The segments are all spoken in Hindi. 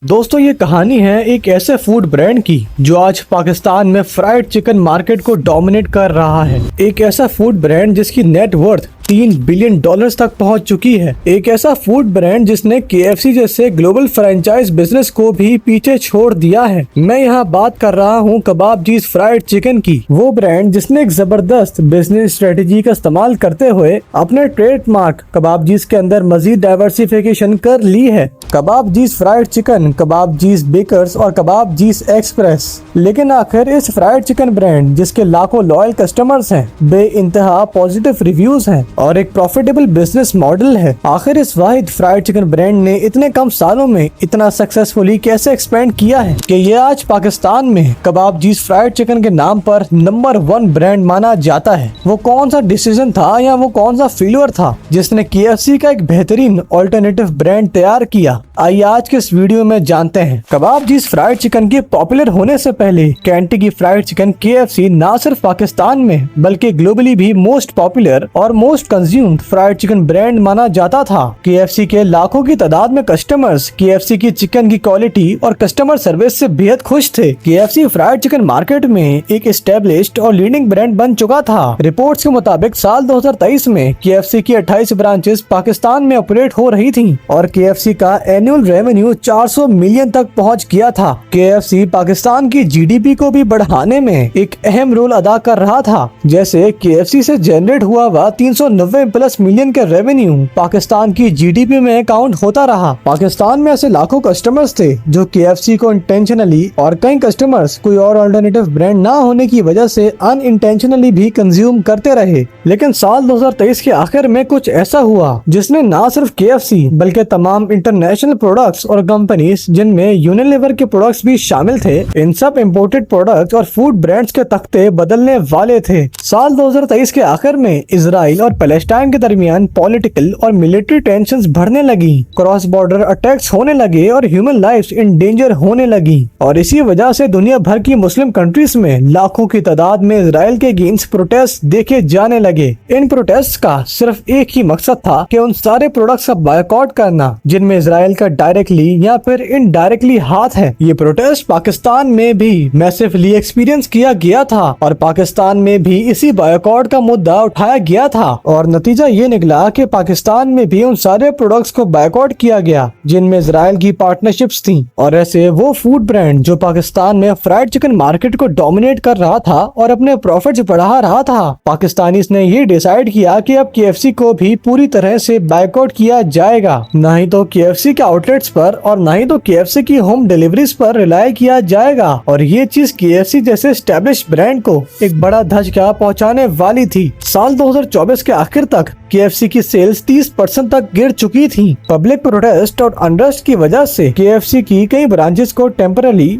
दोस्तों ये कहानी है एक ऐसे फूड ब्रांड की जो आज पाकिस्तान में फ्राइड चिकन मार्केट को डोमिनेट कर रहा है। एक ऐसा फूड ब्रांड जिसकी नेट वर्थ $3 बिलियन तक पहुंच चुकी है। एक ऐसा फूड ब्रांड जिसने KFC जैसे ग्लोबल फ्रेंचाइज बिजनेस को भी पीछे छोड़ दिया है। मैं यहाँ बात कर रहा हूँ कबाबजीज फ्राइड चिकन की। वो ब्रांड जिसने एक जबरदस्त बिजनेस स्ट्रेटेजी का इस्तेमाल करते हुए अपने ट्रेडमार्क कबाबजीज के अंदर मजीद डाइवर्सिफिकेशन कर ली है। कबाबजीज फ्राइड चिकन, कबाबजीज बेकर्स और कबाबजीज एक्सप्रेस। लेकिन आखिर इस फ्राइड चिकन ब्रांड जिसके लाखों लॉयल कस्टमर्स हैं, बेइंतहा पॉजिटिव रिव्यूज हैं और एक प्रॉफिटेबल बिजनेस मॉडल है, आखिर इस वाहिद फ्राइड चिकन ब्रांड ने इतने कम सालों में इतना सक्सेसफुली कैसे एक्सपेंड किया है कि ये आज पाकिस्तान में कबाबजीज फ्राइड चिकन के नाम पर नंबर 1 ब्रांड माना जाता है। वो कौन सा डिसीजन था या वो कौन सा फेलियर था जिसने KFC का एक बेहतरीन ऑल्टरनेटिव ब्रांड तैयार किया? आइए आज के इस वीडियो में जानते हैं। कबाबजीज फ्राइड चिकन के पॉपुलर होने से पहले कैंटकी फ्राइड चिकन KFC ना सिर्फ पाकिस्तान में बल्कि ग्लोबली भी मोस्ट पॉपुलर और most consumed fried chicken brand माना जाता था। KFC के लाखों की तादाद में कस्टमर्स KFC की चिकन की क्वालिटी और कस्टमर सर्विस से बेहद खुश थे। KFC फ्राइड चिकन मार्केट में एक एस्टेब्लिश्ड और लीडिंग ब्रांड बन चुका था। रिपोर्ट्स के मुताबिक साल 2023 में KFC की 28 ब्रांचेस पाकिस्तान में ऑपरेट हो रही थी और KFC का एनुअल रेवेन्यू 400 मिलियन तक पहुंच गया था। KFC पाकिस्तान की GDP को भी बढ़ाने में एक अहम रोल अदा कर रहा था। जैसे KFC से जनरेट हुआ 390+ मिलियन का रेवेन्यू पाकिस्तान की GDP में काउंट होता रहा। पाकिस्तान में ऐसे लाखों कस्टमर्स थे जो KFC को इंटेंशनली और कई कस्टमर्स कोई और अल्टरनेटिव ब्रांड ना होने की वजह से अनइंटेंशनली भी कंज्यूम करते रहे। लेकिन साल 2023 के आखिर में कुछ ऐसा हुआ जिसने ना सिर्फ KFC बल्कि तमाम इंटरनेशनल प्रोडक्ट्स और कंपनीज जिनमें यूनिलीवर के प्रोडक्ट्स भी शामिल थे, इन सब इम्पोर्टेड प्रोडक्ट्स और फूड ब्रांड्स के तख्ते बदलने वाले थे। साल 2023 के आखिर में इजराइल और पैलेस्टाइन के दरमियान पॉलिटिकल और मिलिट्री टेंशंस बढ़ने लगी, क्रॉस बॉर्डर अटैक्स होने लगे और ह्यूमन लाइफ्स इन डेंजर होने लगी। और इसी वजह से दुनिया भर की मुस्लिम कंट्रीज में लाखों की तादाद में इजराइल के अगेंस्ट प्रोटेस्ट देखे जाने लगे। इन प्रोटेस्ट का सिर्फ एक ही मकसद था कि उन सारे प्रोडक्ट्स का बायकॉट करना जिनमें इजराइल का डायरेक्टली या फिर इनडायरेक्टली हाथ है। ये प्रोटेस्ट पाकिस्तान में भी मैसिवली एक्सपीरियंस किया गया था और पाकिस्तान में भी इसी बायकॉट का मुद्दा उठाया गया था और नतीजा ये निकला कि पाकिस्तान में भी उन सारे प्रोडक्ट्स को बायकॉट किया गया जिनमें इजराइल की पार्टनरशिप्स थी। और ऐसे वो फूड ब्रांड जो पाकिस्तान में फ्राइड चिकन मार्केट को डोमिनेट कर रहा था और अपने प्रॉफिट्स बढ़ा रहा था, पाकिस्तानीज ने ये डिसाइड किया कि अब KFC को भी पूरी तरह से बायकॉट किया जाएगा। न ही तो KFC के आउटलेट्स पर और न ही तो KFC की होम डिलीवरीज पर रिलाय किया जाएगा। और ये चीज KFC जैसे एस्टेब्लिश ब्रांड को एक बड़ा धचका पहुंचाने वाली थी। साल 2024 के आखिर तक KFC की सेल्स 30% तक गिर चुकी थी। पब्लिक प्रोटेस्ट और अनरेस्ट की वजह से KFC की कई ब्रांचेस को टेम्पररी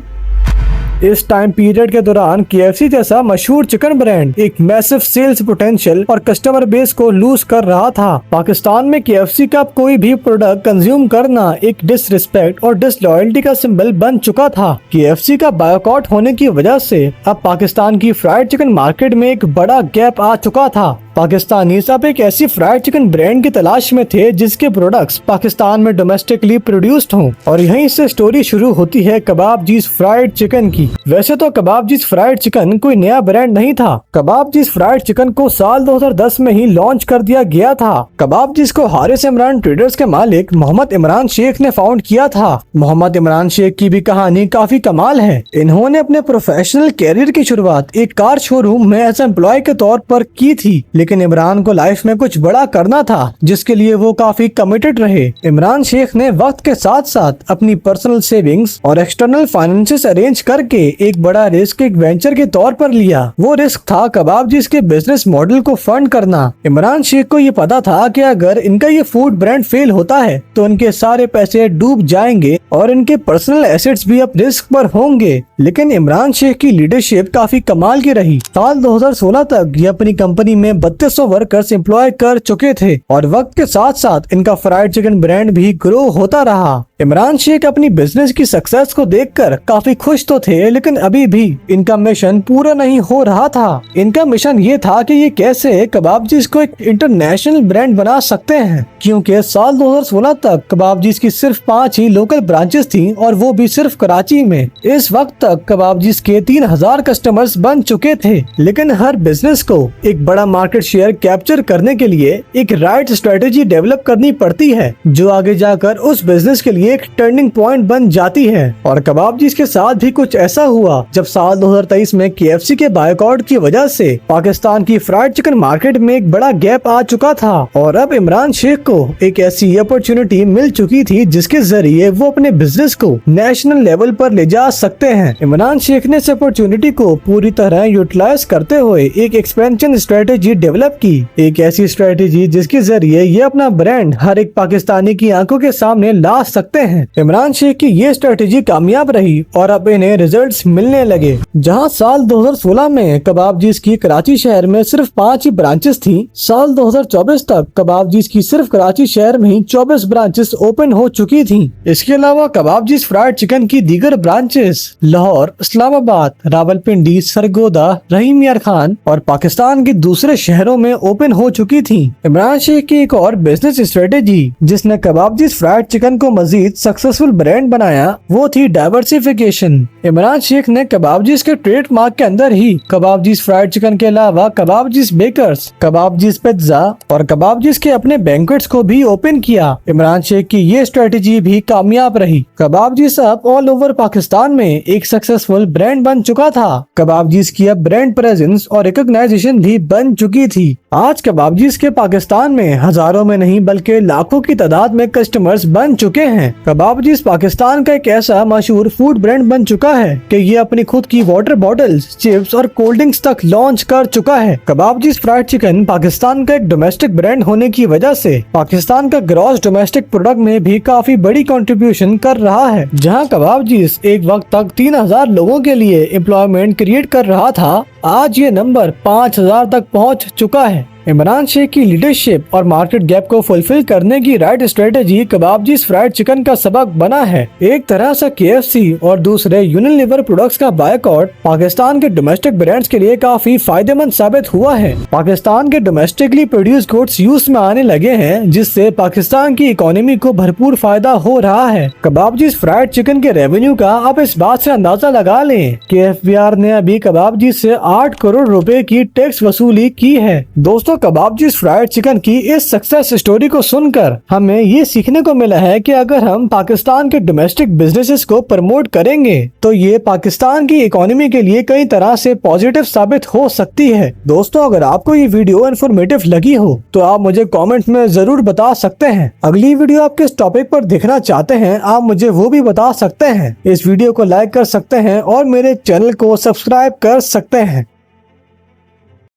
इस टाइम पीरियड के दौरान KFC जैसा मशहूर चिकन ब्रांड एक मैसिव सेल्स पोटेंशियल और कस्टमर बेस को लूज कर रहा था। पाकिस्तान में KFC का कोई भी प्रोडक्ट कंज्यूम करना एक डिसरिस्पेक्ट और डिसलॉयल्टी का सिंबल बन चुका था। KFC का बायकॉट होने की वजह से अब पाकिस्तान की फ्राइड चिकन मार्केट में एक बड़ा गैप आ चुका था। पाकिस्तानी अब एक ऐसी फ्राइड चिकन ब्रांड की तलाश में थे जिसके प्रोडक्ट्स पाकिस्तान में डोमेस्टिकली प्रोड्यूस्ड हों और यहीं से स्टोरी शुरू होती है कबाबजीज फ्राइड चिकन की। वैसे तो कबाबजीज फ्राइड चिकन कोई नया ब्रांड नहीं था। कबाबजीज फ्राइड चिकन को साल 2010 में ही लॉन्च कर दिया गया था। कबाबजीज को हारिस इमरान ट्रेडर्स के मालिक मोहम्मद इमरान शेख ने फाउंड किया था। मोहम्मद इमरान शेख की भी कहानी काफी कमाल है। इन्होंने अपने प्रोफेशनल कैरियर की शुरुआत एक कार शोरूम में एज एम्प्लॉय के तौर पर की थी, लेकिन इमरान को लाइफ में कुछ बड़ा करना था जिसके लिए वो काफी कमिटेड रहे। इमरान शेख ने वक्त के साथ साथ अपनी पर्सनल सेविंग्स और एक्सटर्नल फाइनेंसेस अरेंज करके एक बड़ा रिस्क एक वेंचर के तौर पर लिया। वो रिस्क था कबाबजीज के बिजनेस मॉडल को फंड करना। इमरान शेख को ये पता था कि अगर इनका ये फूड ब्रांड फेल होता है तो इनके सारे पैसे डूब जाएंगे और इनके पर्सनल एसेट्स भी अब रिस्क पर होंगे। लेकिन इमरान शेख की लीडरशिप काफी कमाल की रही। साल 2016 तक ये अपनी कंपनी में 3200 वर्कर्स एम्प्लॉय कर चुके थे और वक्त के साथ साथ इनका फ्राइड चिकन ब्रांड भी ग्रो होता रहा। इमरान शेख अपनी बिजनेस की सक्सेस को देखकर काफी खुश तो थे, लेकिन अभी भी इनका मिशन पूरा नहीं हो रहा था। इनका मिशन ये था कि ये कैसे कबाबजीज को एक इंटरनेशनल ब्रांड बना सकते हैं, क्योंकि साल 2016 तक कबाबजीज की सिर्फ 5 ही लोकल ब्रांचेस थी और वो भी सिर्फ कराची में। इस वक्त तक कबाबजीज के 3000 कस्टमर्स बन चुके थे, लेकिन हर बिजनेस को एक बड़ा मार्केट शेयर कैप्चर करने के लिए एक राइट स्ट्रेटेजी डेवलप करनी पड़ती है, जो आगे जाकर उस बिजनेस के लिए एक टर्निंग पॉइंट बन जाती है। और कबाबजीज के साथ भी कुछ ऐसा हुआ जब साल 2023 में KFC के बायकॉट की वजह से पाकिस्तान की फ्राइड चिकन मार्केट में एक बड़ा गैप आ चुका था और अब इमरान शेख को एक ऐसी अपॉर्चुनिटी मिल चुकी थी जिसके जरिए वो अपने बिजनेस को नेशनल लेवल पर ले जा सकते हैं। इमरान शेख ने इस अपॉर्चुनिटी को पूरी तरह यूटिलाइज करते हुए एक एक्सपेंशन स्ट्रेटेजी डेवलप की, एक ऐसी स्ट्रेटेजी जिसके जरिए ये अपना ब्रांड हर एक पाकिस्तानी की आंखों के सामने ला सकते हैं। इमरान शेख की ये स्ट्रेटेजी कामयाब रही और अब इन्हें रिजल्ट्स मिलने लगे। जहां साल 2016 में कबाबजीज की कराची शहर में सिर्फ 5 ही ब्रांचेस थी, साल 2024 तक कबाबजीज की सिर्फ कराची शहर में ही 24 ब्रांचेस ओपन हो चुकी थी। इसके अलावा कबाबजीज फ्राइड चिकन की दीगर ब्रांचेस लाहौर, इस्लामाबाद, रावलपिंडी, सरगोदा, रहीम यार खान और पाकिस्तान के दूसरे शहरों में ओपन हो चुकी थी। इमरान शेख की एक और बिजनेस स्ट्रेटेजी जिसने कबाबजीज फ्राइड चिकन को मजीद सक्सेसफुल ब्रांड बनाया वो थी डाइवर्सिफिकेशन। इमरान शेख ने कबाबजीज के ट्रेडमार्क के अंदर ही कबाबजीज फ्राइड चिकन के अलावा कबाबजीज बेकर्स, कबाबजीज पिज्जा और कबाबजीज के अपने बैंक्वेट्स को भी ओपन किया। इमरान शेख की ये स्ट्रेटेजी भी कामयाब रही। कबाबजीज अब ऑल ओवर पाकिस्तान में एक सक्सेसफुल ब्रांड बन चुका था। कबाबजीज की अब ब्रांड प्रेजेंस और रिकॉग्नाइजेशन भी बन चुकी थी। आज कबाबजीज के पाकिस्तान में हजारों में नहीं बल्कि लाखों की तादाद में कस्टमर्स बन चुके हैं। कबाबजीज पाकिस्तान का एक ऐसा मशहूर फूड ब्रांड बन चुका है कि ये अपनी खुद की वाटर बॉटल्स, चिप्स और कोल्ड ड्रिंक्स तक लॉन्च कर चुका है। कबाबजीज फ्राइड चिकन पाकिस्तान का एक डोमेस्टिक ब्रांड होने की वजह से पाकिस्तान का ग्रॉस डोमेस्टिक प्रोडक्ट में भी काफी बड़ी कंट्रीब्यूशन कर रहा है। जहां कबाबजीज एक वक्त तक 3000 लोगों के लिए एम्प्लॉयमेंट क्रिएट कर रहा था, आज ये नंबर 5000 तक पहुंच चुका है। इमरान शेख की लीडरशिप और मार्केट गैप को फुलफिल करने की राइट स्ट्रेटेजी कबाबजीज फ्राइड चिकन का सबक बना है। एक तरह से KFC और दूसरे यूनिलीवर प्रोडक्ट्स का बायकॉट पाकिस्तान के डोमेस्टिक ब्रांड्स के लिए काफी फायदेमंद साबित हुआ है। पाकिस्तान के डोमेस्टिकली प्रोड्यूस गुड्स यूज में आने लगे हैं, जिससे पाकिस्तान की इकोनॉमी को भरपूर फायदा हो रहा है। कबाबजीज फ्राइड चिकन के रेवेन्यू का आप इस बात से अंदाजा लगा लें कि FBR ने अभी कबाबजीज से 8 करोड़ रुपए की टैक्स वसूली की है। दोस्तों, कबाबजीज फ्राइड चिकन की इस सक्सेस स्टोरी को सुनकर हमें ये सीखने को मिला है कि अगर हम पाकिस्तान के डोमेस्टिक बिजनेसेस को प्रमोट करेंगे तो ये पाकिस्तान की इकोनॉमी के लिए कई तरह से पॉजिटिव साबित हो सकती है। दोस्तों, अगर आपको ये वीडियो इन्फॉर्मेटिव लगी हो तो आप मुझे कमेंट में जरूर बता सकते हैं। अगली वीडियो आप किस टॉपिक पर देखना चाहते हैं आप मुझे वो भी बता सकते हैं। इस वीडियो को लाइक कर सकते हैं और मेरे चैनल को सब्सक्राइब कर सकते हैं।